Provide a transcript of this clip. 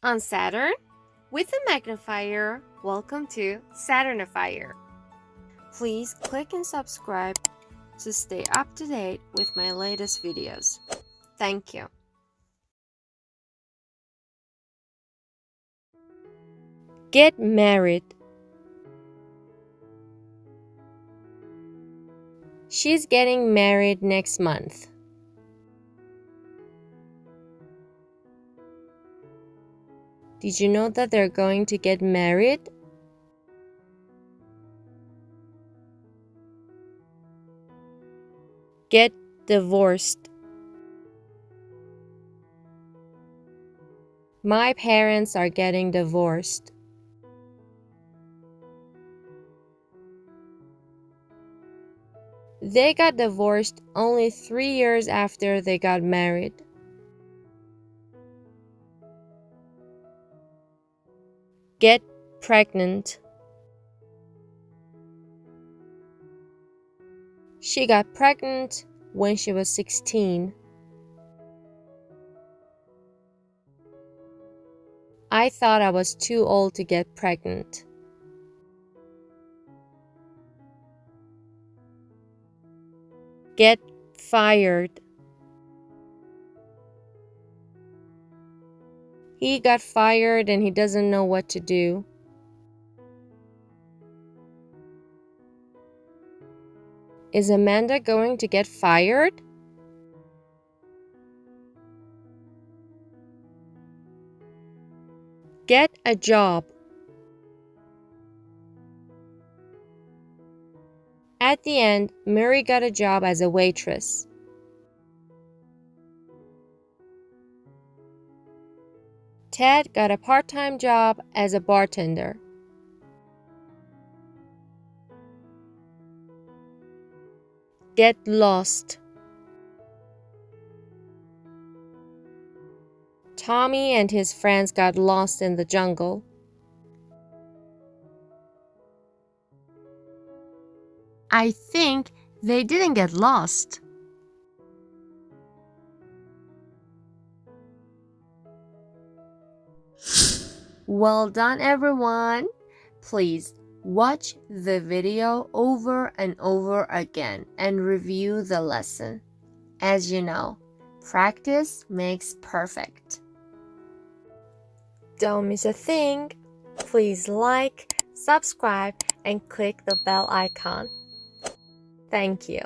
On Saturn, with a magnifier, welcome to SaturNifier. Please click and subscribe to stay up to date with my latest videos. Thank you. Get married. She's getting married next month. Did you know that they're going to get married? Get divorced. My parents are getting divorced. They got divorced only 3 years after they got married. Get pregnant. She got pregnant when she was 16. I thought I was too old to get pregnant. Get fired. He got fired and he doesn't know what to do. Is Amanda going to get fired? Get a job. At the end, Mary got a job as a waitress. Ted got a part-time job as a bartender. Get lost. Tommy and his friends got lost in the jungle. I think they didn't get lost. Well done, everyone. Please watch the video over and over again and review the lesson. As you know, practice makes perfect. Don't miss a thing. Please like, subscribe, and click the bell icon. Thank you.